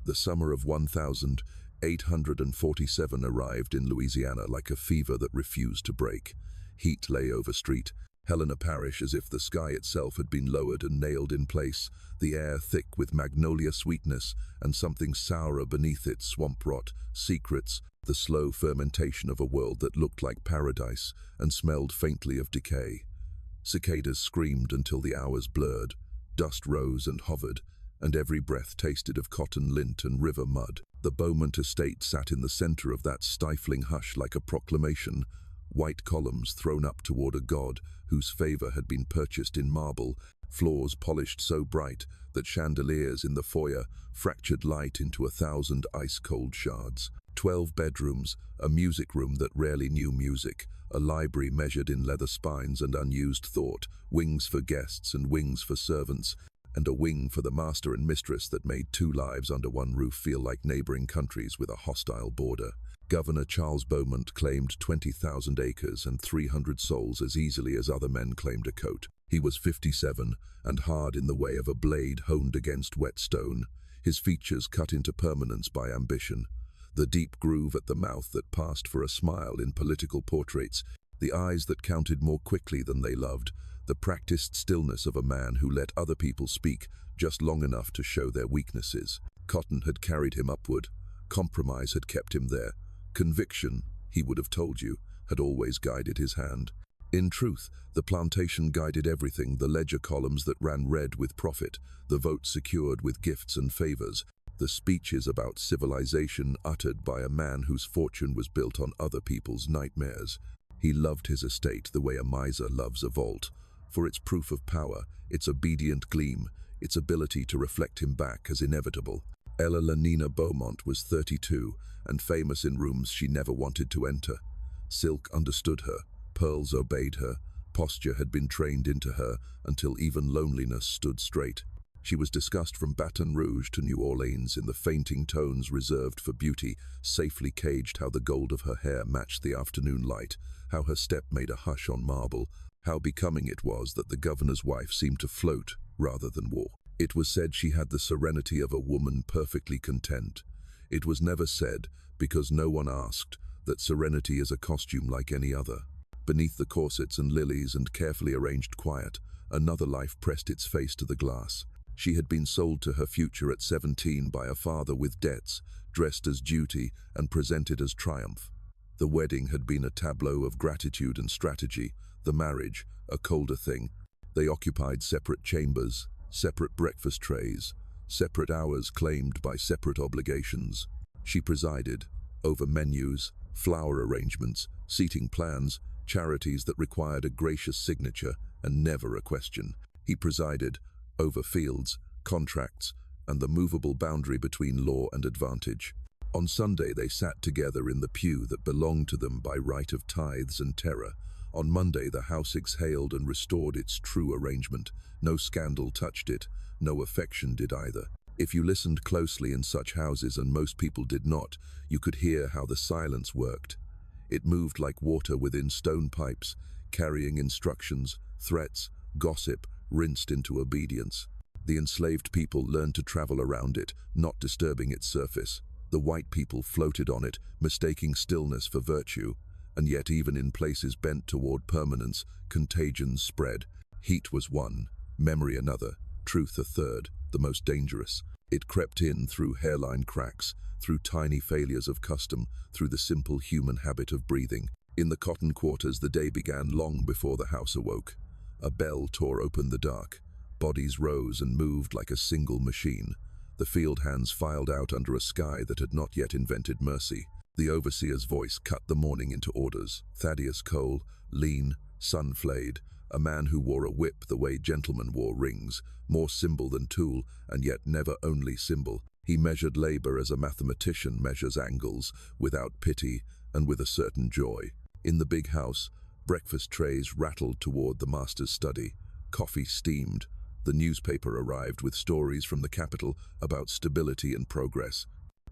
The summer of 1847 arrived in Louisiana like a fever that refused to break. Heat lay over street, Helena Parish as if the sky itself had been lowered and nailed in place, the air thick with magnolia sweetness and something sourer beneath it, swamp rot, secrets, the slow fermentation of a world that looked like paradise and smelled faintly of decay. Cicadas screamed until the hours blurred, dust rose and hovered, and every breath tasted of cotton lint and river mud. The Beaumont estate sat in the center of that stifling hush like a proclamation, white columns thrown up toward a god whose favor had been purchased in marble, floors polished so bright that chandeliers in the foyer fractured light into 1,000 ice-cold shards. 12 bedrooms, a music room that rarely knew music, a library measured in leather spines and unused thought, wings for guests and wings for servants, and a wing for the master and mistress that made two lives under one roof feel like neighboring countries with a hostile border. Governor Charles Beaumont claimed 20,000 acres and 300 souls as easily as other men claimed a coat. He was 57 and hard in the way of a blade honed against wet stone, his features cut into permanence by ambition. The deep groove at the mouth that passed for a smile in political portraits, the eyes that counted more quickly than they loved, the practiced stillness of a man who let other people speak just long enough to show their weaknesses. Cotton had carried him upward. Compromise had kept him there. Conviction, he would have told you, had always guided his hand. In truth, the plantation guided everything, the ledger columns that ran red with profit, the votes secured with gifts and favors, the speeches about civilization uttered by a man whose fortune was built on other people's nightmares. He loved his estate the way a miser loves a vault, for its proof of power, its obedient gleam, its ability to reflect him back as inevitable. Ella Lanina Beaumont was 32 and famous in rooms she never wanted to enter. Silk understood her, pearls obeyed her, posture had been trained into her until even loneliness stood straight. She was discussed from Baton Rouge to New Orleans in the fainting tones reserved for beauty, safely caged how the gold of her hair matched the afternoon light, how her step made a hush on marble, how becoming it was that the governor's wife seemed to float rather than walk. It was said she had the serenity of a woman perfectly content. It was never said, because no one asked, that serenity is a costume like any other. Beneath the corsets and lilies and carefully arranged quiet, another life pressed its face to the glass. She had been sold to her future at 17 by a father with debts, dressed as duty and presented as triumph. The wedding had been a tableau of gratitude and strategy, the marriage, a colder thing. They occupied separate chambers, separate breakfast trays, separate hours claimed by separate obligations. She presided over menus, flower arrangements, seating plans, charities that required a gracious signature and never a question. He presided over fields, contracts, and the movable boundary between law and advantage. On Sunday they sat together in the pew that belonged to them by right of tithes and terror. On Monday the house exhaled and restored its true arrangement. No scandal touched it, no affection did either. If you listened closely in such houses, and most people did not, you could hear how the silence worked. It moved like water within stone pipes, carrying instructions, threats, gossip, rinsed into obedience. The enslaved people learned to travel around it, not disturbing its surface. The white people floated on it, mistaking stillness for virtue. And yet even in places bent toward permanence, contagions spread. Heat was one, memory another, truth a third, the most dangerous. It crept in through hairline cracks, through tiny failures of custom, through the simple human habit of breathing. In the cotton quarters the day began long before the house awoke. A bell tore open the dark. Bodies rose and moved like a single machine. The field hands filed out under a sky that had not yet invented mercy. The overseer's voice cut the morning into orders. Thaddeus Cole, lean, sun-flayed, a man who wore a whip the way gentlemen wore rings, more symbol than tool, and yet never only symbol. He measured labor as a mathematician measures angles, without pity and with a certain joy. In the big house, breakfast trays rattled toward the master's study. Coffee steamed. The newspaper arrived with stories from the capital about stability and progress.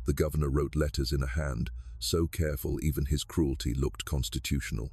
The governor wrote letters in a hand, so careful even his cruelty looked constitutional.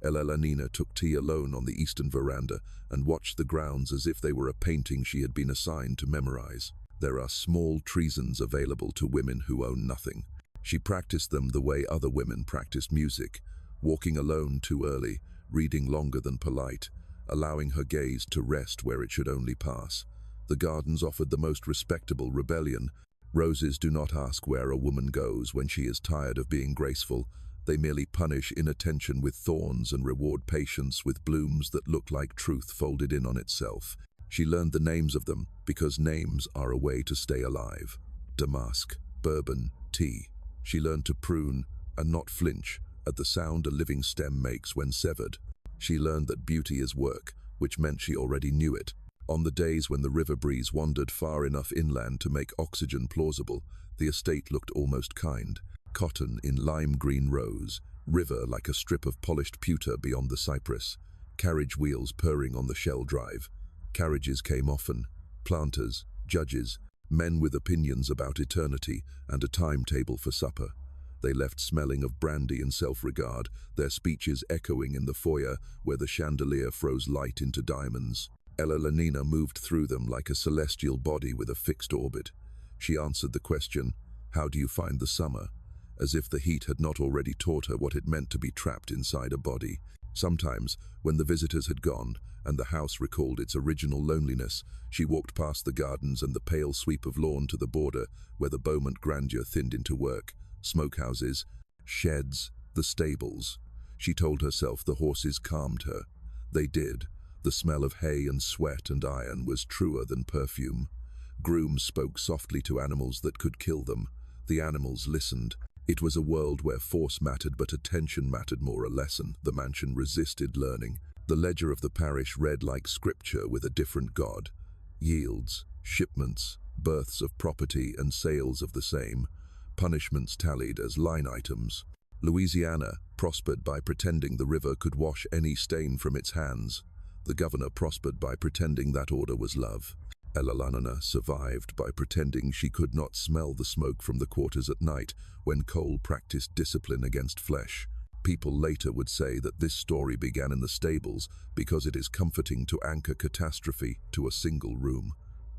Ella Lanina took tea alone on the eastern veranda and watched the grounds as if they were a painting she had been assigned to memorize. There are small treasons available to women who own nothing. She practiced them the way other women practiced music, walking alone too early, reading longer than polite, allowing her gaze to rest where it should only pass. The gardens offered the most respectable rebellion. Roses do not ask where a woman goes when she is tired of being graceful. They merely punish inattention with thorns and reward patience with blooms that look like truth folded in on itself. She learned the names of them because names are a way to stay alive. Damask, bourbon, tea. She learned to prune and not flinch at the sound a living stem makes when severed. She learned that beauty is work, which meant she already knew it. On the days when the river breeze wandered far enough inland to make oxygen plausible, the estate looked almost kind. Cotton in lime green rows, river like a strip of polished pewter beyond the cypress, carriage wheels purring on the shell drive. Carriages came often, planters, judges, men with opinions about eternity and a timetable for supper. They left smelling of brandy and self-regard, their speeches echoing in the foyer where the chandelier froze light into diamonds. Ella Lenina moved through them like a celestial body with a fixed orbit. She answered the question, "How do you find the summer?" as if the heat had not already taught her what it meant to be trapped inside a body. Sometimes, when the visitors had gone and the house recalled its original loneliness, she walked past the gardens and the pale sweep of lawn to the border where the Beaumont grandeur thinned into work. Smokehouses, sheds, the stables. She told herself the horses calmed her. They did. The smell of hay and sweat and iron was truer than perfume. Grooms spoke softly to animals that could kill them. The animals listened. It was a world where force mattered but attention mattered more. A lesson the mansion resisted learning. The ledger of the parish read like scripture with a different god. Yields, shipments, births of property and sales of the same. Punishments tallied as line items. Louisiana prospered by pretending the river could wash any stain from its hands. The governor prospered by pretending that order was love. Ella Lenina survived by pretending she could not smell the smoke from the quarters at night when Cole practiced discipline against flesh. People later would say that this story began in the stables because it is comforting to anchor catastrophe to a single room.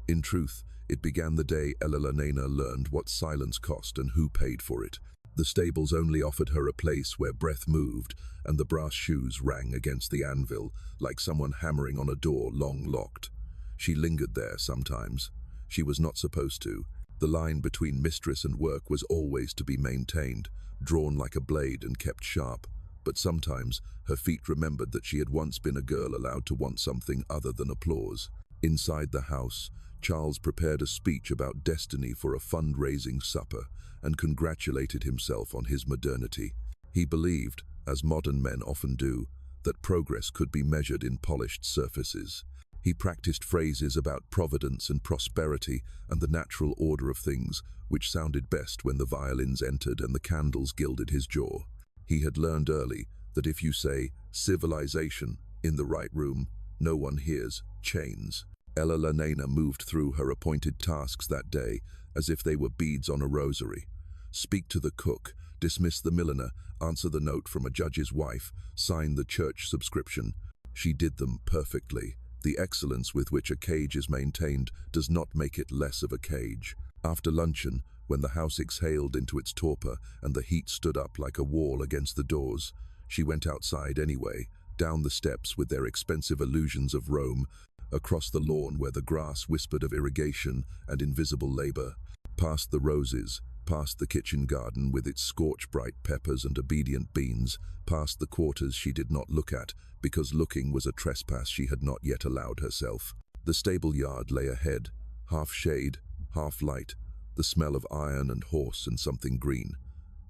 In truth, it began the day Ella Lenina learned what silence cost and who paid for it. The stables only offered her a place where breath moved and the brass shoes rang against the anvil like someone hammering on a door long locked. She lingered there sometimes. She was not supposed to. The line between mistress and work was always to be maintained, drawn like a blade and kept sharp. But sometimes her feet remembered that she had once been a girl allowed to want something other than applause. Inside the house, Charles prepared a speech about destiny for a fundraising supper and congratulated himself on his modernity. He believed, as modern men often do, that progress could be measured in polished surfaces. He practiced phrases about providence and prosperity and the natural order of things, which sounded best when the violins entered and the candles gilded his jaw. He had learned early that if you say civilization in the right room, no one hears chains. Ella Lenina moved through her appointed tasks that day as if they were beads on a rosary. Speak to the cook, dismiss the milliner, answer the note from a judge's wife, sign the church subscription. She did them perfectly. The excellence with which a cage is maintained does not make it less of a cage. After luncheon, when the house exhaled into its torpor and the heat stood up like a wall against the doors, she went outside anyway, down the steps with their expensive illusions of Rome, across the lawn where the grass whispered of irrigation and invisible labor, past the roses, past the kitchen garden with its scorch-bright peppers and obedient beans, past the quarters she did not look at, because looking was a trespass she had not yet allowed herself. The stable yard lay ahead, half shade, half light, the smell of iron and horse and something green.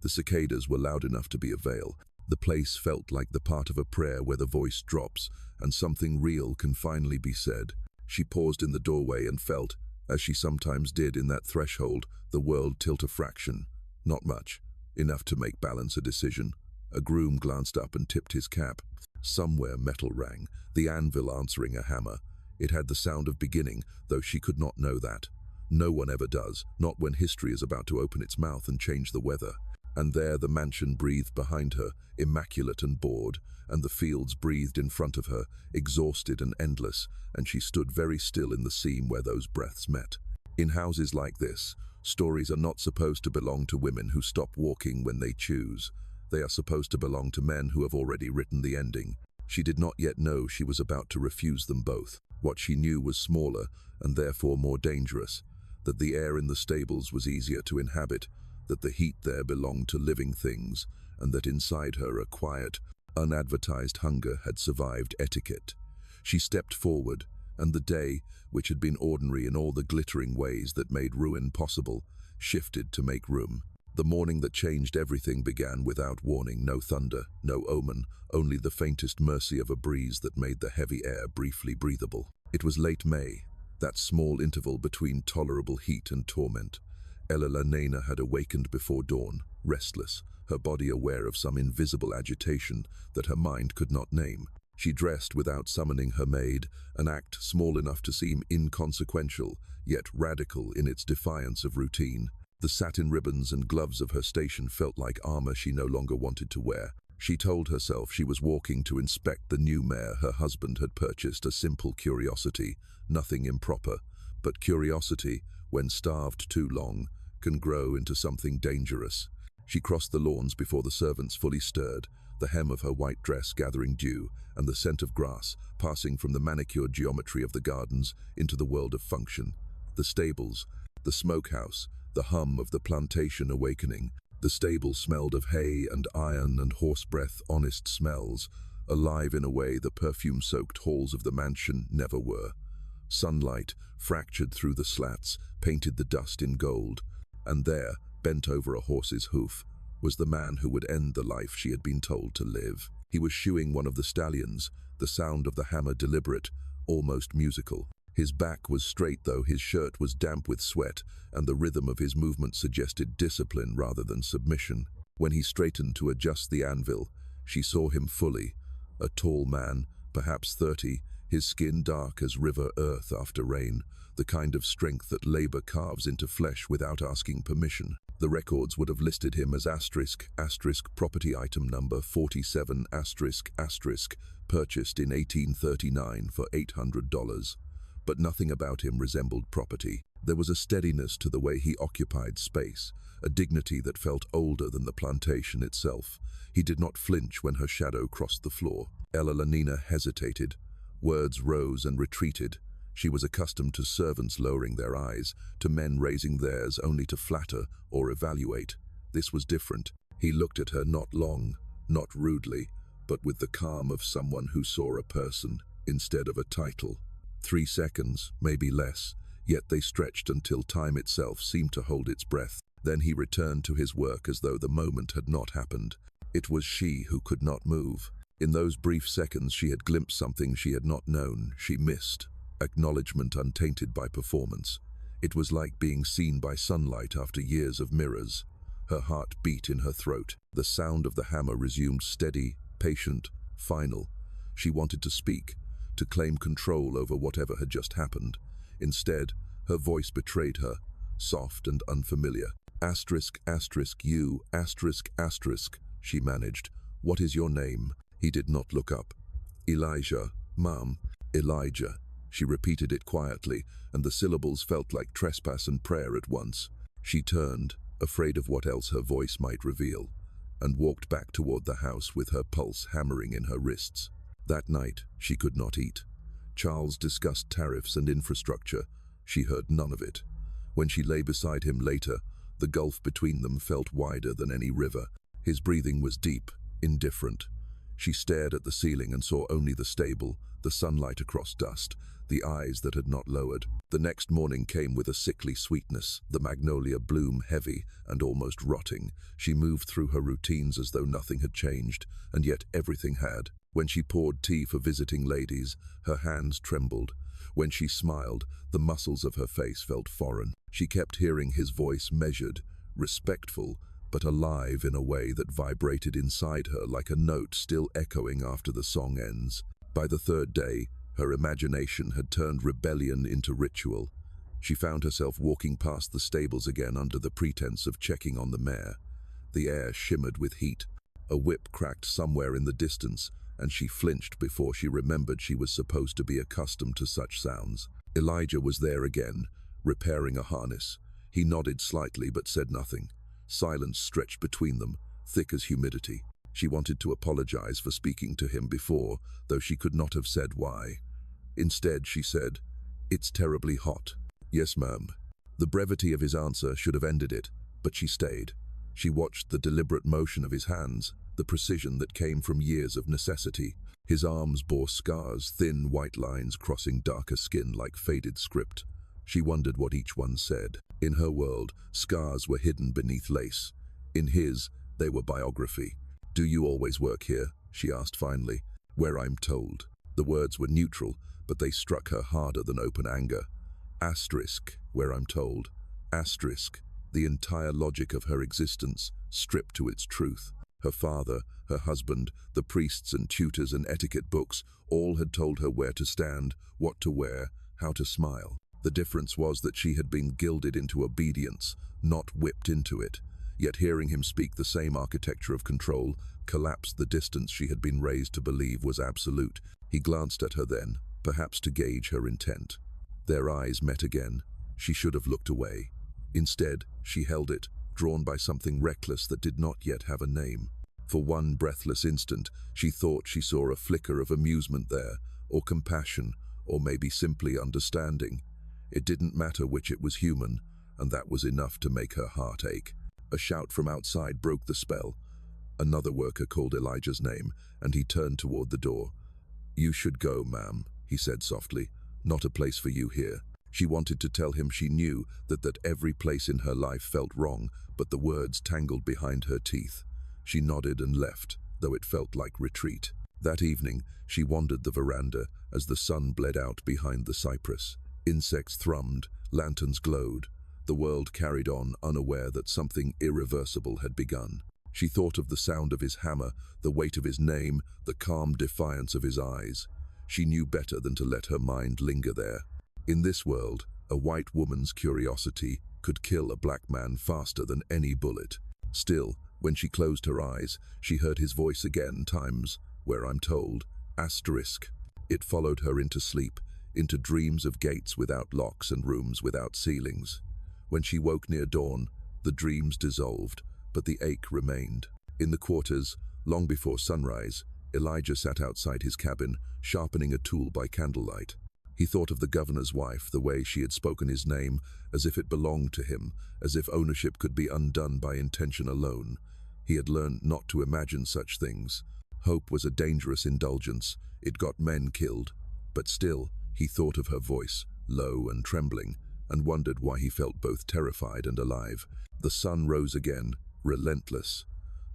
The cicadas were loud enough to be a veil. The place felt like the part of a prayer where the voice drops and something real can finally be said. She paused in the doorway and felt, as she sometimes did in that threshold, the world tilt a fraction. Not much. Enough to make balance a decision. A groom glanced up and tipped his cap. Somewhere metal rang, the anvil answering a hammer. It had the sound of beginning, though she could not know that. No one ever does, not when history is about to open its mouth and change the weather. And there the mansion breathed behind her, immaculate and bored, and the fields breathed in front of her, exhausted and endless, and she stood very still in the seam where those breaths met. In houses like this, stories are not supposed to belong to women who stop walking when they choose. They are supposed to belong to men who have already written the ending. She did not yet know she was about to refuse them both. What she knew was smaller and therefore more dangerous, that the air in the stables was easier to inhabit, that the heat there belonged to living things, and that inside her a quiet, unadvertised hunger had survived etiquette. She stepped forward, and the day, which had been ordinary in all the glittering ways that made ruin possible, shifted to make room. The morning that changed everything began without warning. No thunder, no omen, only the faintest mercy of a breeze that made the heavy air briefly breathable. It was late May, that small interval between tolerable heat and torment. Ella Nena had awakened before dawn, restless, her body aware of some invisible agitation that her mind could not name. She dressed without summoning her maid, an act small enough to seem inconsequential, yet radical in its defiance of routine. The satin ribbons and gloves of her station felt like armor she no longer wanted to wear. She told herself she was walking to inspect the new mare her husband had purchased, a simple curiosity, nothing improper. But curiosity, when starved too long, can grow into something dangerous. She crossed the lawns before the servants fully stirred, the hem of her white dress gathering dew, and the scent of grass passing from the manicured geometry of the gardens into the world of function. The stables, the smokehouse, the hum of the plantation awakening. The stable smelled of hay and iron and horse breath, honest smells, alive in a way the perfume-soaked halls of the mansion never were. Sunlight, fractured through the slats, painted the dust in gold, and there, bent over a horse's hoof, was the man who would end the life she had been told to live. He was shoeing one of the stallions, the sound of the hammer deliberate, almost musical. His back was straight, though his shirt was damp with sweat, and the rhythm of his movement suggested discipline rather than submission. When he straightened to adjust the anvil, she saw him fully, a tall man, perhaps 30, his skin dark as river earth after rain, the kind of strength that labor carves into flesh without asking permission. The records would have listed him as **, property item number 47 **, purchased in 1839 for $800. But nothing about him resembled property. There was a steadiness to the way he occupied space, a dignity that felt older than the plantation itself. He did not flinch when her shadow crossed the floor. Ella Nena hesitated. Words rose and retreated. She was accustomed to servants lowering their eyes, to men raising theirs only to flatter or evaluate. This was different. He looked at her not long, not rudely, but with the calm of someone who saw a person instead of a title. 3 seconds, maybe less, yet they stretched until time itself seemed to hold its breath. Then he returned to his work as though the moment had not happened. It was she who could not move. In those brief seconds she had glimpsed something she had not known, she missed. Acknowledgement untainted by performance. It was like being seen by sunlight after years of mirrors. Her heart beat in her throat. The sound of the hammer resumed steady, patient, final. She wanted to speak, to claim control over whatever had just happened. Instead, her voice betrayed her, soft and unfamiliar. ****, she managed. What is your name? He did not look up. Elijah, Mom, Elijah. She repeated it quietly, and the syllables felt like trespass and prayer at once. She turned, afraid of what else her voice might reveal, and walked back toward the house with her pulse hammering in her wrists. That night, she could not eat. Charles discussed tariffs and infrastructure. She heard none of it. When she lay beside him later, the gulf between them felt wider than any river. His breathing was deep, indifferent. She stared at the ceiling and saw only the stable, the sunlight across dust, the eyes that had not lowered. The next morning came with a sickly sweetness, the magnolia bloom heavy and almost rotting. She moved through her routines as though nothing had changed, and yet everything had. When she poured tea for visiting ladies, her hands trembled. When she smiled, the muscles of her face felt foreign. She kept hearing his voice, measured, respectful, but alive in a way that vibrated inside her like a note still echoing after the song ends. By the third day, her imagination had turned rebellion into ritual. She found herself walking past the stables again under the pretense of checking on the mare. The air shimmered with heat. A whip cracked somewhere in the distance, and she flinched before she remembered she was supposed to be accustomed to such sounds. Elijah was there again, repairing a harness. He nodded slightly but said nothing. Silence stretched between them, thick as humidity. She wanted to apologize for speaking to him before, though she could not have said why. Instead, she said, "It's terribly hot." "Yes, ma'am." The brevity of his answer should have ended it, but she stayed. She watched the deliberate motion of his hands, the precision that came from years of necessity. His arms bore scars, thin white lines crossing darker skin like faded script. She wondered what each one said. In her world, scars were hidden beneath lace. In his, they were biography. "Do you always work here?" she asked finally. "Where I'm told." The words were neutral, but they struck her harder than open anger. Asterisk, where I'm told. Asterisk, the entire logic of her existence, stripped to its truth. Her father, her husband, the priests and tutors and etiquette books, all had told her where to stand, what to wear, how to smile. The difference was that she had been gilded into obedience, not whipped into it. Yet hearing him speak the same architecture of control collapsed the distance she had been raised to believe was absolute. He glanced at her then, perhaps to gauge her intent. Their eyes met again. She should have looked away. Instead, she held it, drawn by something reckless that did not yet have a name. For one breathless instant, she thought she saw a flicker of amusement there, or compassion, or maybe simply understanding. It didn't matter which, it was human, and that was enough to make her heart ache. A shout from outside broke the spell. Another worker called Elijah's name, and he turned toward the door. "You should go, ma'am," he said softly. "Not a place for you here." She wanted to tell him she knew that every place in her life felt wrong, but the words tangled behind her teeth. She nodded and left, though it felt like retreat. That evening, she wandered the veranda as the sun bled out behind the cypress. Insects thrummed, lanterns glowed. The world carried on, unaware that something irreversible had begun. She thought of the sound of his hammer, the weight of his name, the calm defiance of his eyes. She knew better than to let her mind linger there. In this world, a white woman's curiosity could kill a black man faster than any bullet. Still, when she closed her eyes, she heard his voice again, times, "Where I'm told." Asterisk. It followed her into sleep, into dreams of gates without locks and rooms without ceilings. When she woke near dawn, the dreams dissolved, but the ache remained. In the quarters, long before sunrise, Elijah sat outside his cabin, sharpening a tool by candlelight. He thought of the governor's wife, the way she had spoken his name, as if it belonged to him, as if ownership could be undone by intention alone. He had learned not to imagine such things. Hope was a dangerous indulgence. It got men killed. But still, he thought of her voice, low and trembling, and wondered why he felt both terrified and alive. The sun rose again, relentless.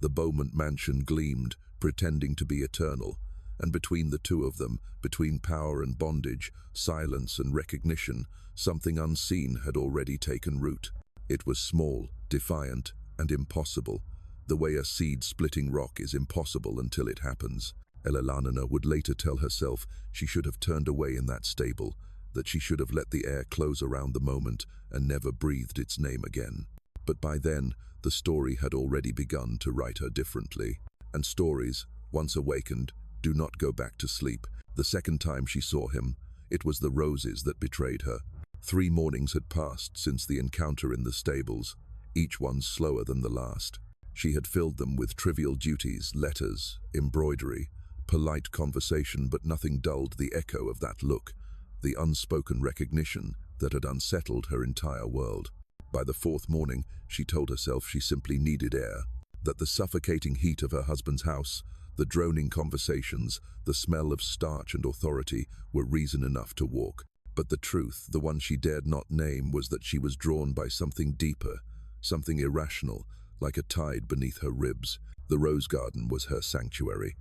The Beaumont mansion gleamed, pretending to be eternal. And between the two of them, between power and bondage, silence and recognition, something unseen had already taken root. It was small, defiant, and impossible, the way a seed-splitting rock is impossible until it happens. Eleanor would later tell herself she should have turned away in that stable, that she should have let the air close around the moment and never breathed its name again. But by then, the story had already begun to write her differently. And stories, once awakened, do not go back to sleep. The second time she saw him, it was the roses that betrayed her. 3 mornings had passed since the encounter in the stables, each one slower than the last. She had filled them with trivial duties, letters, embroidery, polite conversation, but nothing dulled the echo of that look, the unspoken recognition that had unsettled her entire world. By the 4th morning, she told herself she simply needed air, that the suffocating heat of her husband's house, the droning conversations, the smell of starch and authority were reason enough to walk. But the truth, the one she dared not name, was that she was drawn by something deeper, something irrational, like a tide beneath her ribs. The rose garden was her sanctuary.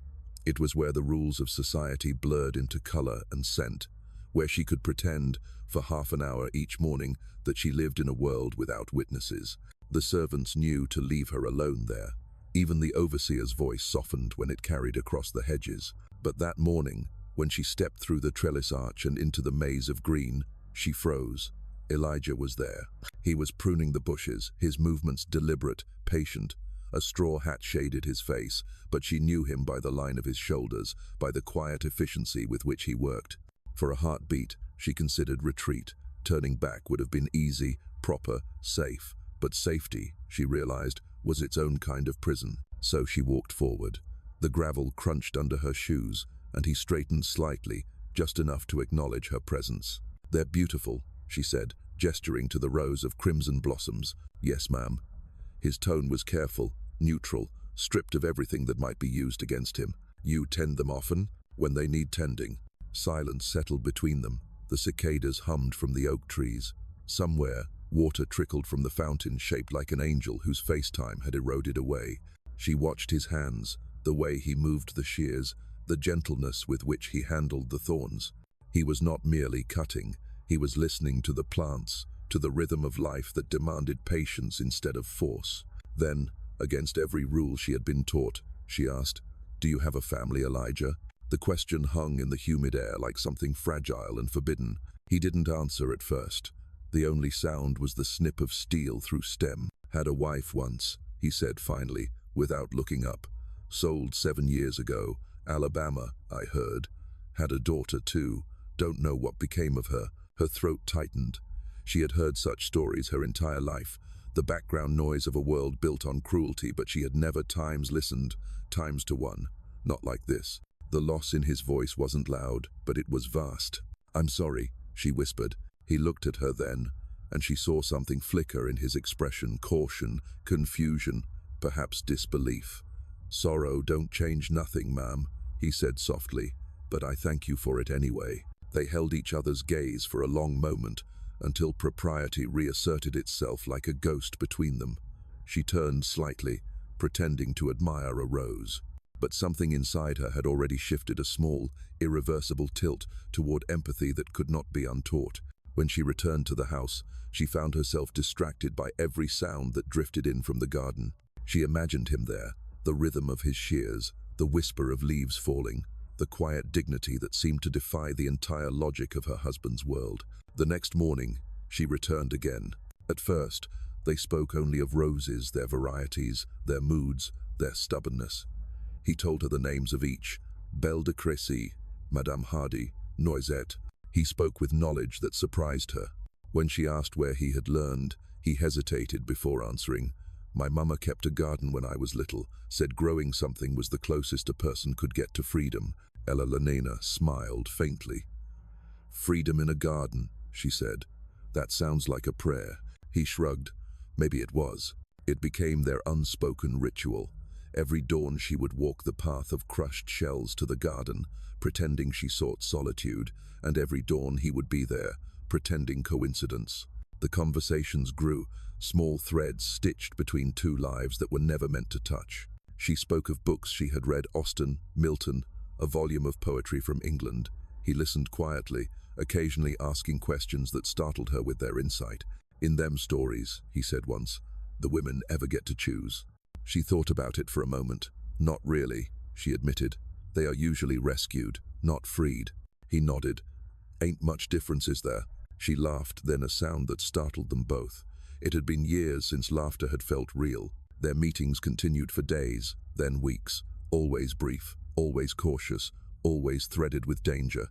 It was where the rules of society blurred into color and scent, where she could pretend, for half an hour each morning, that she lived in a world without witnesses. The servants knew to leave her alone there. Even the overseer's voice softened when it carried across the hedges. But that morning, when she stepped through the trellis arch and into the maze of green, she froze. Elijah was there. He was pruning the bushes, his movements deliberate, patient. A straw hat shaded his face, but she knew him by the line of his shoulders, by the quiet efficiency with which he worked. For a heartbeat, she considered retreat, Turning back would have been easy, proper, safe. But safety, she realized, was its own kind of prison. So she walked forward. The gravel crunched under her shoes, and he straightened slightly, just enough to acknowledge her presence. "They're beautiful," she said, gesturing to the rows of crimson blossoms. "Yes, ma'am." His tone was careful, neutral, stripped of everything that might be used against him. "You tend them often?" "When they need tending." Silence settled between them. The cicadas hummed from the oak trees. Somewhere, water trickled from the fountain shaped like an angel whose face-time had eroded away. She watched his hands, the way he moved the shears, the gentleness with which he handled the thorns. He was not merely cutting, he was listening to the plants, to the rhythm of life that demanded patience instead of force. Then, against every rule she had been taught, she asked, "Do you have a family, Elijah?" The question hung in the humid air like something fragile and forbidden. He didn't answer at first. The only sound was the snip of steel through stem. "Had a wife once," he said finally, without looking up. "Sold 7 years ago. Alabama, I heard. Had a daughter too. Don't know what became of her." Her throat tightened. She had heard such stories her entire life, the background noise of a world built on cruelty, but she had never listened, times to one. Not like this. The loss in his voice wasn't loud, but it was vast. "I'm sorry," she whispered. He looked at her then, and she saw something flicker in his expression, caution, confusion, perhaps disbelief. "Sorrow don't change nothing, ma'am," he said softly, "but I thank you for it anyway." They held each other's gaze for a long moment, until propriety reasserted itself like a ghost between them. She turned slightly, pretending to admire a rose. But something inside her had already shifted a small, irreversible tilt toward empathy that could not be untaught. When she returned to the house, she found herself distracted by every sound that drifted in from the garden. She imagined him there, the rhythm of his shears, the whisper of leaves falling, the quiet dignity that seemed to defy the entire logic of her husband's world. The next morning, she returned again. At first, they spoke only of roses, their varieties, their moods, their stubbornness. He told her the names of each: Belle de Crécy, Madame Hardy, Noisette. He spoke with knowledge that surprised her. When she asked where he had learned, he hesitated before answering. "My mama kept a garden when I was little, said growing something was the closest a person could get to freedom." Ella Lenena smiled faintly. "Freedom in a garden," she said. "That sounds like a prayer." He shrugged. Maybe it was. It became their unspoken ritual. Every dawn she would walk the path of crushed shells to the garden, pretending she sought solitude, and every dawn he would be there, pretending coincidence. The conversations grew, small threads stitched between two lives that were never meant to touch. She spoke of books she had read: Austen, Milton, a volume of poetry from England. He listened quietly, occasionally asking questions that startled her with their insight. "In them stories," he said once, "the women ever get to choose?" She thought about it for a moment. "Not really," she admitted. "They are usually rescued, not freed." He nodded. "Ain't much difference, is there?" She laughed, then a sound that startled them both. It had been years since laughter had felt real. Their meetings continued for days, then weeks, always brief, always cautious, always threaded with danger.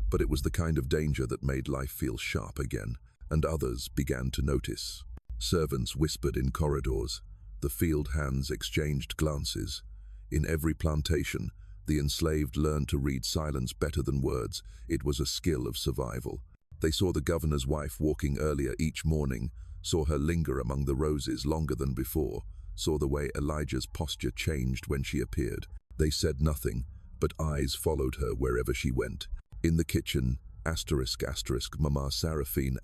But it was the kind of danger that made life feel sharp again, and others began to notice. Servants whispered in corridors. The field hands exchanged glances. In every plantation, the enslaved learned to read silence better than words. It was a skill of survival. They saw the governor's wife walking earlier each morning, saw her linger among the roses longer than before, saw the way Elijah's posture changed when she appeared. They said nothing, but eyes followed her wherever she went. In the kitchen, Mama Seraphine,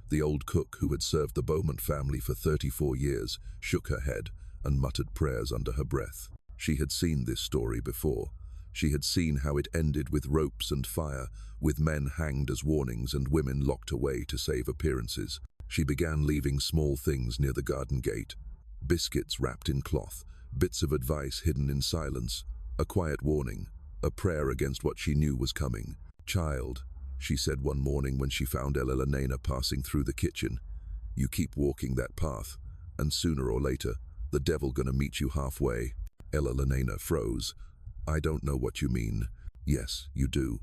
the old cook who had served the Beaumont family for 34 years, shook her head and muttered prayers under her breath. She had seen this story before. She had seen how it ended with ropes and fire, with men hanged as warnings and women locked away to save appearances. She began leaving small things near the garden gate: biscuits wrapped in cloth, bits of advice hidden in silence, a quiet warning, a prayer against what she knew was coming. "Child," she said one morning when she found Ella Lenena passing through the kitchen, "you keep walking that path, and sooner or later, the devil gonna meet you halfway." Ella Lenena froze. "I don't know what you mean." "Yes, you do.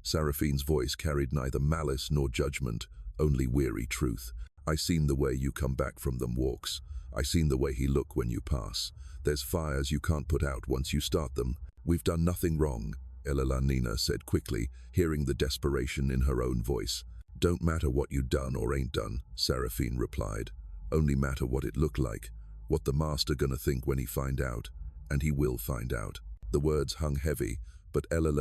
Seraphine's voice carried neither malice nor judgment, only weary truth. "I seen the way you come back from them walks. I seen the way he look when you pass. There's fires you can't put out once you start them. We've done nothing wrong," Ella said quickly, hearing the desperation in her own voice. "Don't matter what you done or ain't done," Seraphine replied. "Only matter what it looked like. What the master gonna think when he find out. And he will find out." The words hung heavy, but Ella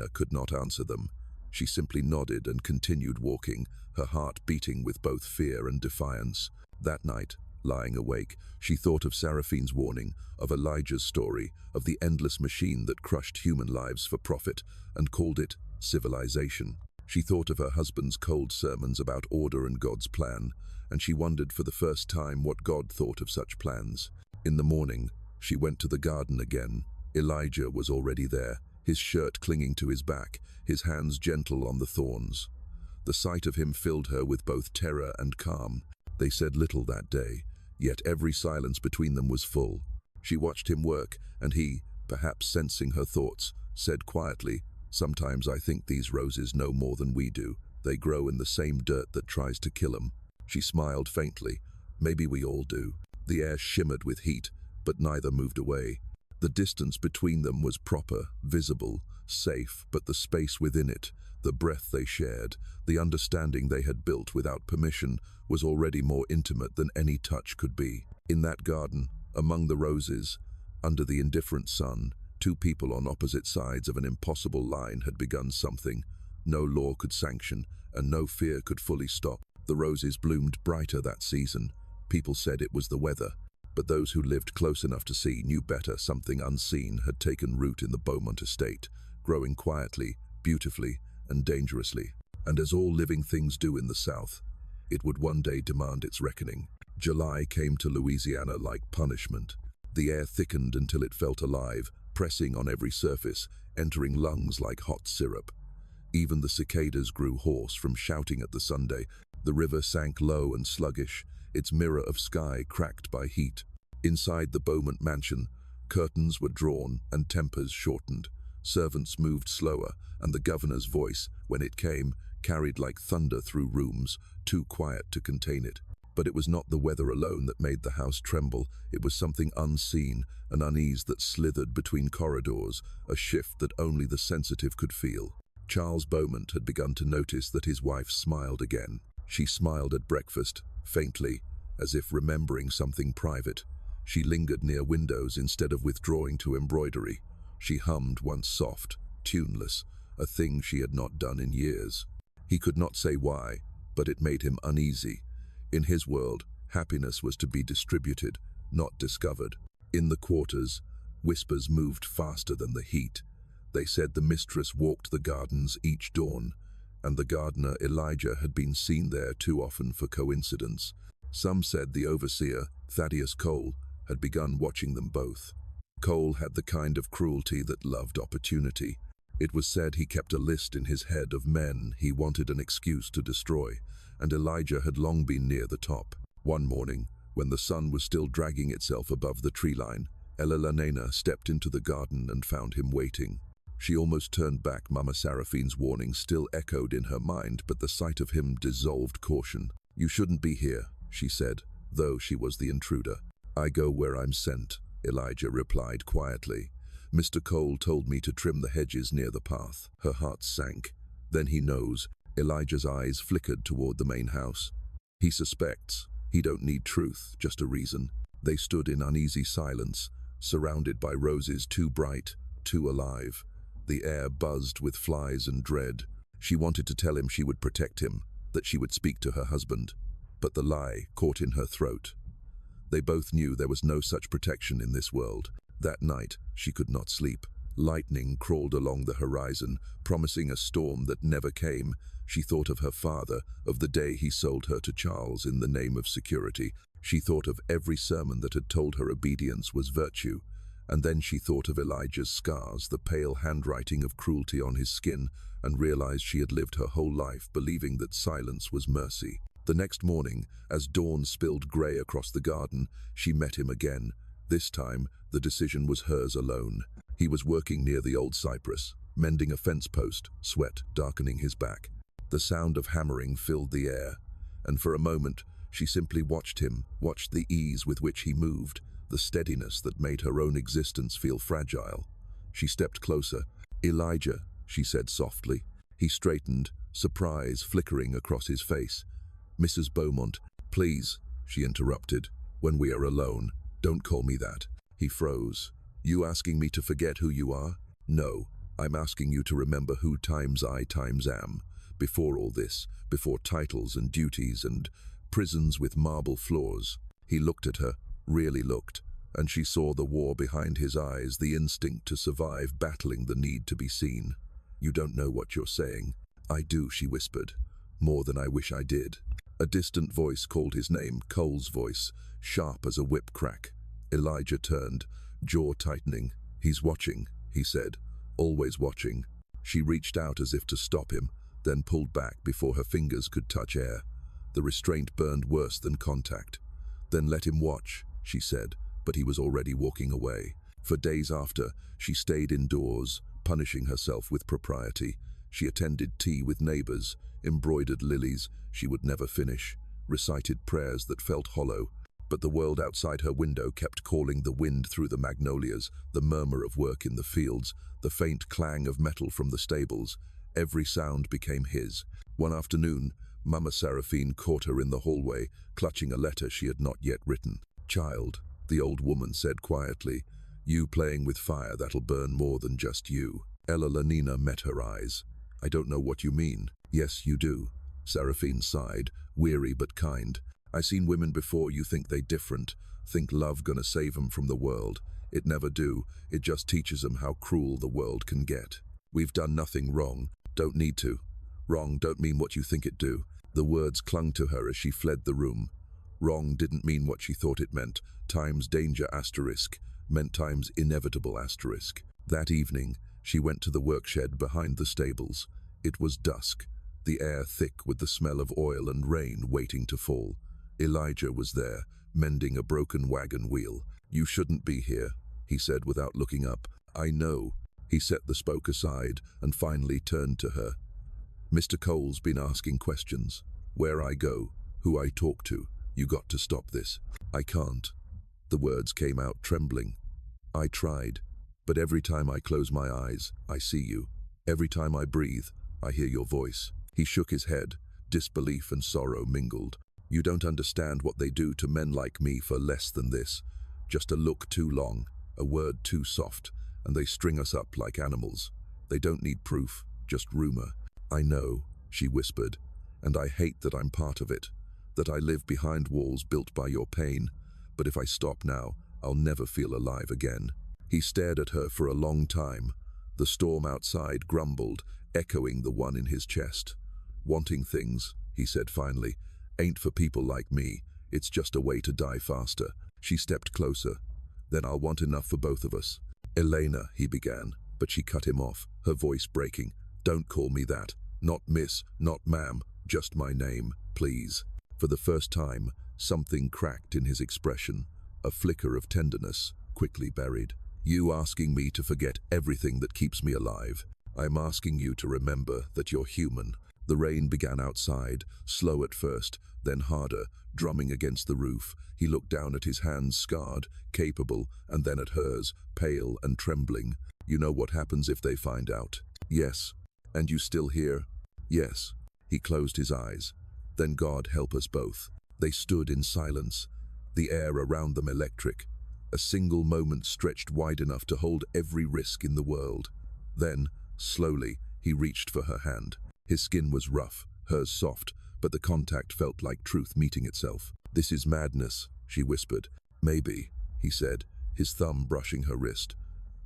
could not answer them. She simply nodded and continued walking, her heart beating with both fear and defiance. That night, lying awake, she thought of Seraphine's warning, of Elijah's story, of the endless machine that crushed human lives for profit, and called it civilization. She thought of her husband's cold sermons about order and God's plan, and she wondered for the first time what God thought of such plans. In the morning, she went to the garden again. Elijah was already there, his shirt clinging to his back, his hands gentle on the thorns. The sight of him filled her with both terror and calm. They said little that day, yet every silence between them was full. She watched him work, and he, perhaps sensing her thoughts, said quietly, "Sometimes I think these roses know more than we do. They grow in the same dirt that tries to kill 'em." She smiled faintly. "Maybe we all do." The air shimmered with heat, but neither moved away. The distance between them was proper, visible, safe, but the space within it, the breath they shared, the understanding they had built without permission, was already more intimate than any touch could be. In that garden, among the roses, under the indifferent sun, two people on opposite sides of an impossible line had begun something no law could sanction and no fear could fully stop. The roses bloomed brighter that season. People said it was the weather, but those who lived close enough to see knew better. Something unseen had taken root in the Beaumont estate, growing quietly, beautifully, and dangerously. And as all living things do in the South, it would one day demand its reckoning. July came to Louisiana like punishment. The air thickened until it felt alive, pressing on every surface, entering lungs like hot syrup. Even the cicadas grew hoarse from shouting at the Sunday. The river sank low and sluggish, its mirror of sky cracked by heat. Inside the Beaumont mansion, curtains were drawn and tempers shortened. Servants moved slower, and the governor's voice, when it came, carried like thunder through rooms, too quiet to contain it. But it was not the weather alone that made the house tremble. It was something unseen, an unease that slithered between corridors, a shift that only the sensitive could feel. Charles Beaumont had begun to notice that his wife smiled again. She smiled at breakfast, faintly, as if remembering something private. She lingered near windows instead of withdrawing to embroidery. She hummed once soft, tuneless, a thing she had not done in years. He could not say why, but it made him uneasy. In his world, happiness was to be distributed, not discovered. In the quarters, whispers moved faster than the heat. They said the mistress walked the gardens each dawn, and the gardener Elijah had been seen there too often for coincidence. Some said the overseer, Thaddeus Cole, had begun watching them both. Cole had the kind of cruelty that loved opportunity. It was said he kept a list in his head of men he wanted an excuse to destroy, and Elijah had long been near the top. One morning, when the sun was still dragging itself above the tree line, Ella stepped into the garden and found him waiting. She almost turned back. Mama Seraphine's warning still echoed in her mind, but the sight of him dissolved caution. "You shouldn't be here," she said, though she was the intruder. "I go where I'm sent," Elijah replied quietly. "Mr. Cole told me to trim the hedges near the path." Her heart sank. "Then he knows." Elijah's eyes flickered toward the main house. "He suspects. He don't need truth, just a reason." They stood in uneasy silence, surrounded by roses too bright, too alive. The air buzzed with flies and dread. She wanted to tell him she would protect him, that she would speak to her husband, but the lie caught in her throat. They both knew there was no such protection in this world. That night, she could not sleep. Lightning crawled along the horizon, promising a storm that never came. She thought of her father, of the day he sold her to Charles in the name of security. She thought of every sermon that had told her obedience was virtue. And then she thought of Elijah's scars, the pale handwriting of cruelty on his skin, and realized she had lived her whole life believing that silence was mercy. The next morning, as dawn spilled grey across the garden, she met him again. This time, the decision was hers alone. He was working near the old cypress, mending a fence post, sweat darkening his back. The sound of hammering filled the air, and for a moment she simply watched him, watched the ease with which he moved, the steadiness that made her own existence feel fragile. She stepped closer. "Elijah," she said softly. He straightened, surprise flickering across his face. "Mrs. Beaumont, please," she interrupted. "When we are alone, don't call me that." He froze. "You asking me to forget who you are?" "No, I'm asking you to remember who times I times am. Before all this, before titles and duties and prisons with marble floors." He looked at her, really looked, and she saw the war behind his eyes, the instinct to survive battling the need to be seen. "You don't know what you're saying." "I do," she whispered. "More than I wish I did." A distant voice called his name, Cole's voice, sharp as a whip crack. Elijah turned, jaw tightening. "He's watching," he said, "always watching." She reached out as if to stop him, then pulled back before her fingers could touch air. The restraint burned worse than contact. "Then let him watch," she said, but he was already walking away. For days after, she stayed indoors, punishing herself with propriety. She attended tea with neighbors, embroidered lilies she would never finish, recited prayers that felt hollow. But the world outside her window kept calling, the wind through the magnolias, the murmur of work in the fields, the faint clang of metal from the stables. Every sound became his. One afternoon, Mama Seraphine caught her in the hallway, clutching a letter she had not yet written. "Child," the old woman said quietly, "you playing with fire that'll burn more than just you." Ella Lanina met her eyes. "I don't know what you mean." "Yes, you do." Seraphine sighed, weary but kind. "I seen women before you think they different, think love gonna save 'em from the world. It never do, it just teaches 'em how cruel the world can get. We've done nothing wrong, don't need to. Wrong don't mean what you think it do." The words clung to her as she fled the room. Wrong didn't mean what she thought it meant. Times danger asterisk meant times inevitable asterisk. That evening, she went to the workshed behind the stables. It was dusk, the air thick with the smell of oil and rain waiting to fall. Elijah was there, mending a broken wagon wheel. "You shouldn't be here," he said without looking up. "I know." He set the spoke aside and finally turned to her. "Mr. Cole's been asking questions. Where I go, who I talk to. You got to stop this." "I can't." The words came out trembling. "I tried, but every time I close my eyes, I see you. Every time I breathe, I hear your voice." He shook his head, disbelief and sorrow mingled. "You don't understand what they do to men like me for less than this. Just a look too long, a word too soft, and they string us up like animals. They don't need proof, just rumor." "I know," she whispered, "and I hate that I'm part of it, that I live behind walls built by your pain. But if I stop now, I'll never feel alive again." He stared at her for a long time. The storm outside grumbled, echoing the one in his chest. "Wanting things," he said finally, "ain't for people like me. It's just a way to die faster." She stepped closer. "Then I'll want enough for both of us." "Elena," he began, but she cut him off, her voice breaking. "Don't call me that. Not miss, not ma'am, just my name, please." For the first time, something cracked in his expression, a flicker of tenderness, quickly buried. "You asking me to forget everything that keeps me alive. I'm asking you to remember that you're human." The rain began outside, slow at first, then harder, drumming against the roof. He looked down at his hands, scarred, capable, and then at hers, pale and trembling. "You know what happens if they find out?" "Yes." "And you still here?" "Yes." He closed his eyes. "Then God help us both." They stood in silence, the air around them electric. A single moment stretched wide enough to hold every risk in the world. Then, slowly, he reached for her hand. His skin was rough, hers soft, but the contact felt like truth meeting itself. "This is madness," she whispered. "Maybe," he said, his thumb brushing her wrist.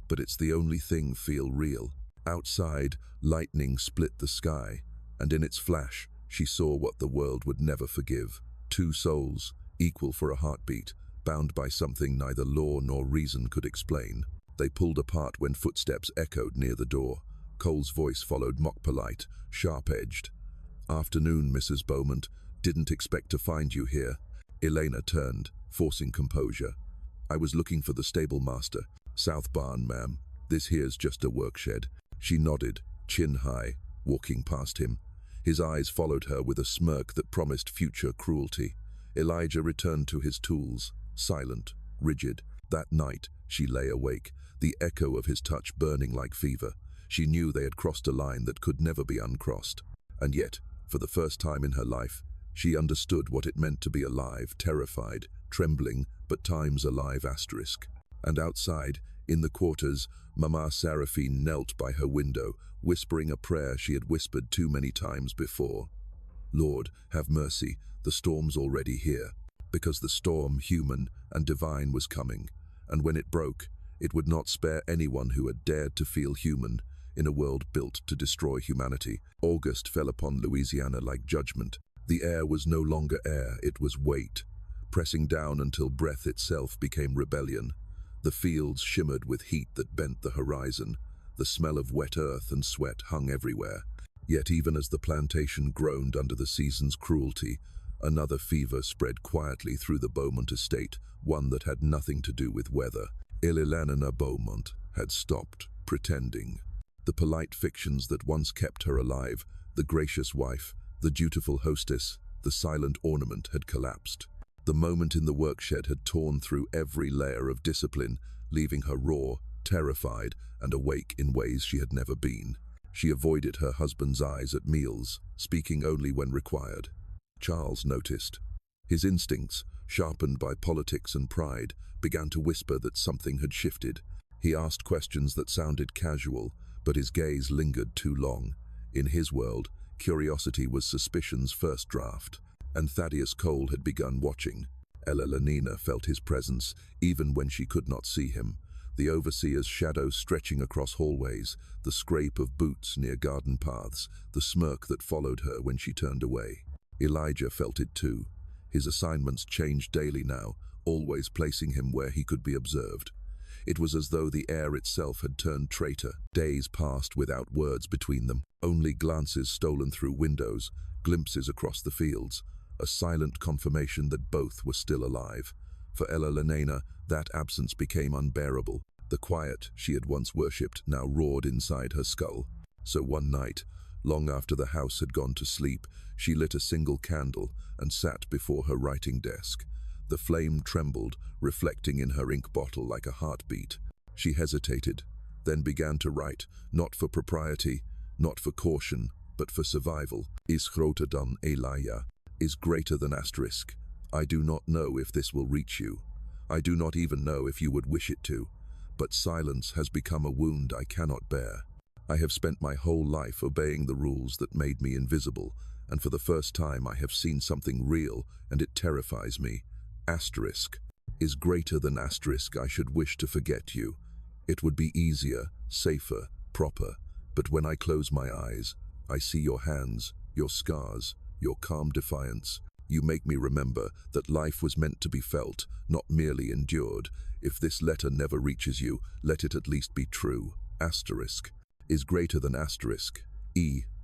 "But it's the only thing feel real." Outside, lightning split the sky, and in its flash, she saw what the world would never forgive. Two souls, equal for a heartbeat, bound by something neither law nor reason could explain. They pulled apart when footsteps echoed near the door. Cole's voice followed, mock polite, sharp-edged. "Afternoon, Mrs. Beaumont. Didn't expect to find you here." Elena turned, forcing composure. "I was looking for the stable master." "South barn, ma'am. This here's just a workshed." She nodded, chin high, walking past him. His eyes followed her with a smirk that promised future cruelty. Elijah returned to his tools, silent, rigid. That night, she lay awake, the echo of his touch burning like fever. She knew they had crossed a line that could never be uncrossed. And yet, for the first time in her life, she understood what it meant to be alive, terrified, trembling, but times alive asterisk. And outside, in the quarters, Mama Seraphine knelt by her window, whispering a prayer she had whispered too many times before. Lord, have mercy, the storm's already here. Because the storm, human and divine, was coming, and when it broke, it would not spare anyone who had dared to feel human in a world built to destroy humanity. August fell upon Louisiana like judgment. The air was no longer air, it was weight, pressing down until breath itself became rebellion. The fields shimmered with heat that bent the horizon. The smell of wet earth and sweat hung everywhere. Yet even as the plantation groaned under the season's cruelty, another fever spread quietly through the Beaumont estate, one that had nothing to do with weather. Ililanina Beaumont had stopped pretending. The polite fictions that once kept her alive, the gracious wife, the dutiful hostess, the silent ornament, had collapsed. The moment in the workshed had torn through every layer of discipline, leaving her raw, terrified, and awake in ways she had never been. She avoided her husband's eyes at meals, speaking only when required. Charles noticed. His instincts, sharpened by politics and pride, began to whisper that something had shifted. He asked questions that sounded casual, but his gaze lingered too long. In his world, curiosity was suspicion's first draft, and Thaddeus Cole had begun watching. Ella felt his presence, even when she could not see him. The overseer's shadow stretching across hallways, the scrape of boots near garden paths, the smirk that followed her when she turned away. Elijah felt it too. His assignments changed daily now, always placing him where he could be observed. It was as though the air itself had turned traitor. Days passed without words between them, only glances stolen through windows, glimpses across the fields, a silent confirmation that both were still alive. For Ella Lenena, that absence became unbearable. The quiet she had once worshipped now roared inside her skull. So one night, long after the house had gone to sleep, she lit a single candle and sat before her writing desk. The flame trembled, reflecting in her ink bottle like a heartbeat. She hesitated, then began to write, not for propriety, not for caution, but for survival. Is groter dan Elijah, is greater than asterisk. I do not know if this will reach you. I do not even know if you would wish it to. But silence has become a wound I cannot bear. I have spent my whole life obeying the rules that made me invisible, and for the first time I have seen something real, and it terrifies me. Asterisk is greater than asterisk. I should wish to forget you. It would be easier, safer, proper, but when I close my eyes, I see your hands, your scars, your calm defiance. You make me remember that life was meant to be felt, not merely endured. If this letter never reaches you, let it at least be true. Asterisk is greater than asterisk.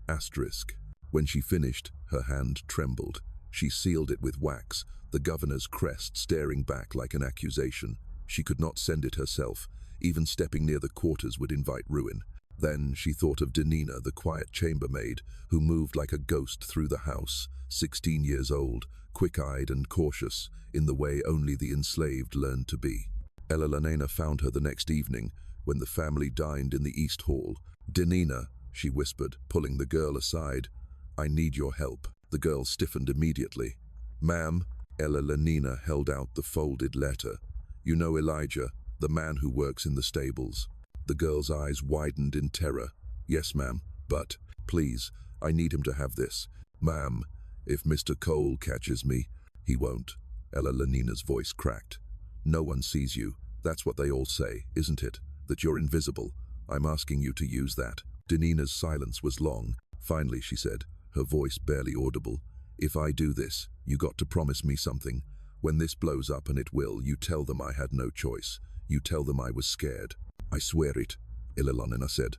Asterisk. When she finished, her hand trembled. She sealed it with wax, the governor's crest staring back like an accusation. She could not send it herself. Even stepping near the quarters would invite ruin. Then she thought of Denina, the quiet chambermaid, who moved like a ghost through the house, 16 years old, quick-eyed and cautious, in the way only the enslaved learned to be. Ella Lenena found her the next evening, when the family dined in the East Hall. "Denina," she whispered, pulling the girl aside. "I need your help." The girl stiffened immediately. "Ma'am," Ella Lenina held out the folded letter. "You know Elijah, the man who works in the stables." The girl's eyes widened in terror. "Yes, ma'am, but please, I need him to have this." "Ma'am, if Mr. Cole catches me—" "He won't." Ella Lenina's voice cracked. "No one sees you. That's what they all say, isn't it? That you're invisible. I'm asking you to use that." Denina's silence was long. Finally she said, her voice barely audible, "If I do this, you got to promise me something. When this blows up, and it will, you tell them I had no choice. You tell them I was scared." "I swear it," Ella Lenina said.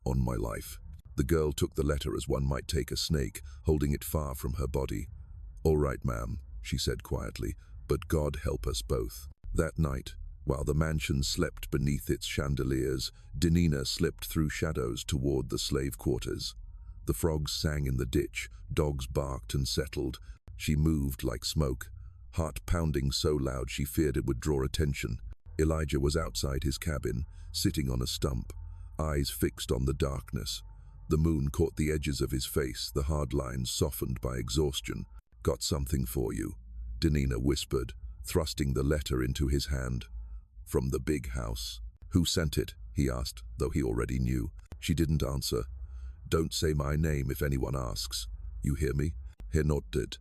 "On my life." The girl took the letter as one might take a snake, holding it far from her body. "All right, ma'am," she said quietly, "but God help us both." That night, While the mansion slept beneath its chandeliers, Denina slipped through shadows toward the slave quarters. The frogs sang in the ditch, dogs barked and settled. She moved like smoke, heart pounding so loud she feared it would draw attention. Elijah was outside his cabin, sitting on a stump, eyes fixed on the darkness. The moon caught the edges of his face, the hard lines softened by exhaustion. "Got something for you," Denina whispered, thrusting the letter into his hand. "From the big house." "Who sent it?" he asked, though he already knew. She didn't answer. "Don't say my name if anyone asks. You hear me?" He nodded.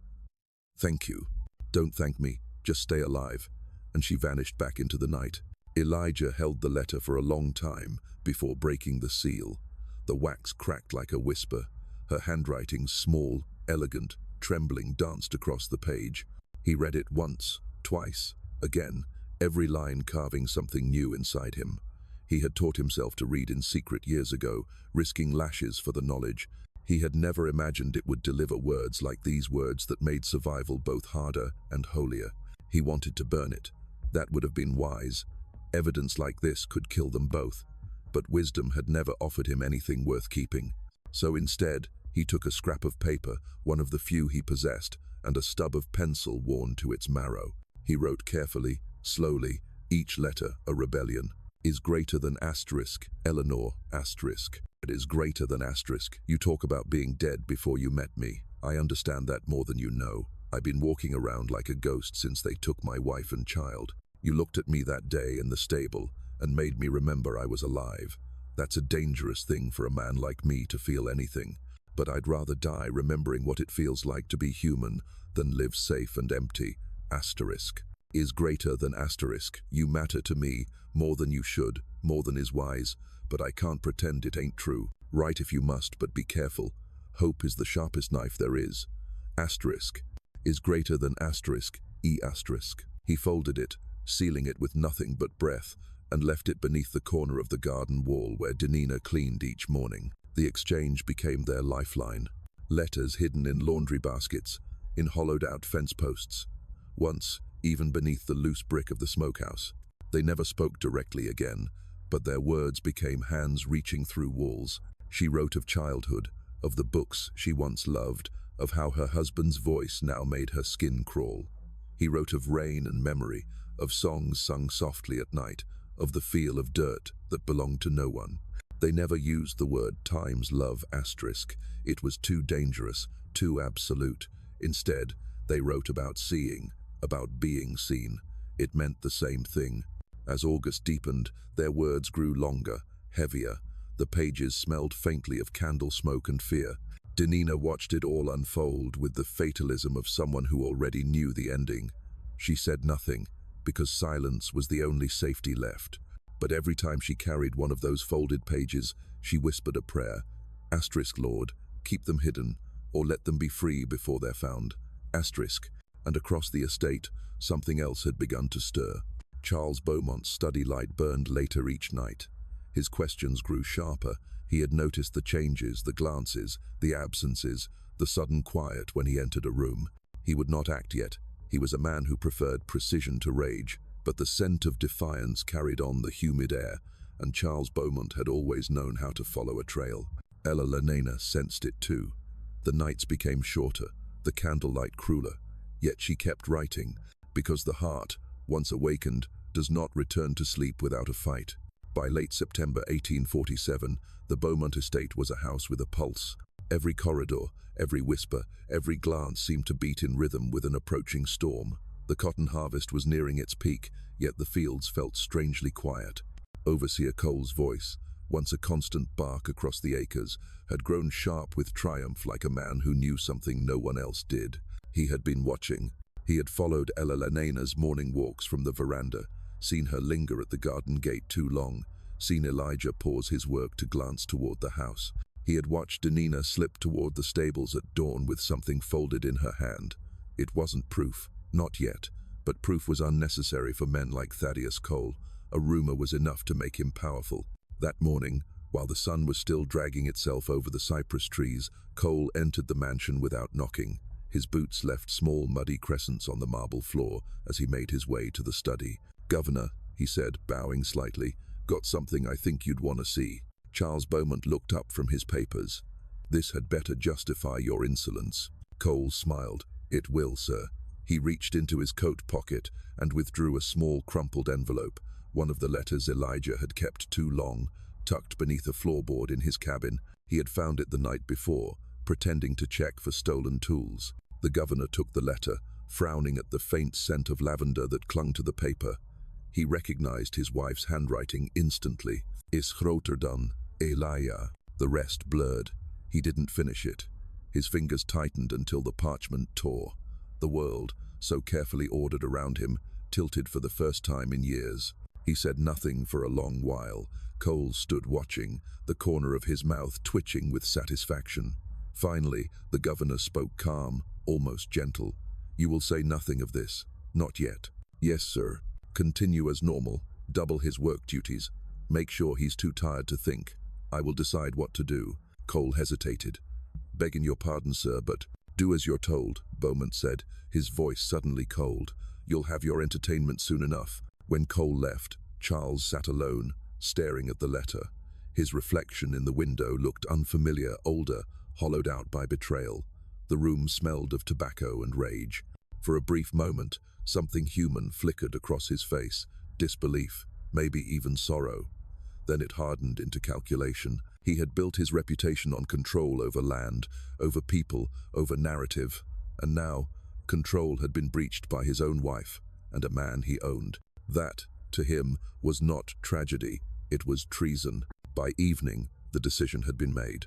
"Thank you." "Don't thank me, just stay alive." And she vanished back into the night. Elijah held the letter for a long time before breaking the seal. The wax cracked like a whisper. Her handwriting, small, elegant, trembling, danced across the page. He read it once, twice, again, every line carving something new inside him. He had taught himself to read in secret years ago, risking lashes for the knowledge. He had never imagined it would deliver words like these, words that made survival both harder and holier. He wanted to burn it. That would have been wise. Evidence like this could kill them both. But wisdom had never offered him anything worth keeping. So instead, he took a scrap of paper, one of the few he possessed, and a stub of pencil worn to its marrow. He wrote carefully, slowly, each letter a rebellion. "Is greater than asterisk, Eleanor, asterisk. It is greater than asterisk. You talk about being dead before you met me. I understand that more than you know. I've been walking around like a ghost since they took my wife and child. You looked at me that day in the stable and made me remember I was alive. That's a dangerous thing for a man like me to feel anything. But I'd rather die remembering what it feels like to be human than live safe and empty. Asterisk. Is greater than asterisk. You matter to me more than you should, more than is wise, but I can't pretend it ain't true. Write if you must, but be careful. Hope is the sharpest knife there is. Asterisk. Is greater than asterisk, E asterisk." He folded it, sealing it with nothing but breath, and left it beneath the corner of the garden wall where Denina cleaned each morning. The exchange became their lifeline. Letters hidden in laundry baskets, in hollowed-out fence posts. Once, even beneath the loose brick of the smokehouse. They never spoke directly again, but their words became hands reaching through walls. She wrote of childhood, of the books she once loved, of how her husband's voice now made her skin crawl. He wrote of rain and memory, of songs sung softly at night, of the feel of dirt that belonged to no one. They never used the word times love asterisk. It was too dangerous, too absolute. Instead, they wrote about seeing, about being seen. It meant the same thing. As August deepened, their words grew longer, heavier. The pages smelled faintly of candle smoke and fear. Denina watched it all unfold with the fatalism of someone who already knew the ending. She said nothing, because silence was the only safety left. But every time she carried one of those folded pages, she whispered a prayer. Asterisk, Lord, keep them hidden, or let them be free before they're found. Asterisk. And across the estate, something else had begun to stir. Charles Beaumont's study light burned later each night. His questions grew sharper. He had noticed the changes, the glances, the absences, the sudden quiet when he entered a room. He would not act yet. He was a man who preferred precision to rage, but the scent of defiance carried on the humid air, and Charles Beaumont had always known how to follow a trail. Ella Lenena sensed it too. The nights became shorter, the candlelight crueler, yet she kept writing, because the heart, once awakened, does not return to sleep without a fight. By late September 1847, the Beaumont estate was a house with a pulse. Every corridor, every whisper, every glance seemed to beat in rhythm with an approaching storm. The cotton harvest was nearing its peak, yet the fields felt strangely quiet. Overseer Cole's voice, once a constant bark across the acres, had grown sharp with triumph, like a man who knew something no one else did. He had been watching. He had followed Ella Lenena's morning walks from the veranda, seen her linger at the garden gate too long, seen Elijah pause his work to glance toward the house. He had watched Denina slip toward the stables at dawn with something folded in her hand. It wasn't proof, not yet, but proof was unnecessary for men like Thaddeus Cole. A rumor was enough to make him powerful. That morning, while the sun was still dragging itself over the cypress trees, Cole entered the mansion without knocking. His boots left small muddy crescents on the marble floor as he made his way to the study. "Governor," he said, bowing slightly. Got something I think you'd want to see. Charles Beaumont looked up from his papers. This had better justify your insolence. Cole smiled. It will, sir. He reached into his coat pocket and withdrew a small crumpled envelope, one of the letters Elijah had kept too long, tucked beneath a floorboard in his cabin. He had found it the night before, pretending to check for stolen tools. The governor took the letter, frowning at the faint scent of lavender that clung to the paper. He recognized his wife's handwriting instantly. Is groter dan Elijah. The rest blurred. He didn't finish it. His fingers tightened until the parchment tore. The world, so carefully ordered around him, tilted for the first time in years. He said nothing for a long while. Cole stood watching, the corner of his mouth twitching with satisfaction. Finally, the governor spoke calm, almost gentle. You will say nothing of this. Not yet. Yes, sir. Continue as normal. Double his work duties. Make sure he's too tired to think. I will decide what to do. Cole hesitated. Begging your pardon, sir, but do as you're told, Beaumont said, his voice suddenly cold. You'll have your entertainment soon enough. When Cole left, Charles sat alone, staring at the letter. His reflection in the window looked unfamiliar, older, hollowed out by betrayal. The room smelled of tobacco and rage. For a brief moment, something human flickered across his face, disbelief, maybe even sorrow. Then it hardened into calculation. He had built his reputation on control over land, over people, over narrative, and now, control had been breached by his own wife and a man he owned. That, to him, was not tragedy, it was treason. By evening, the decision had been made.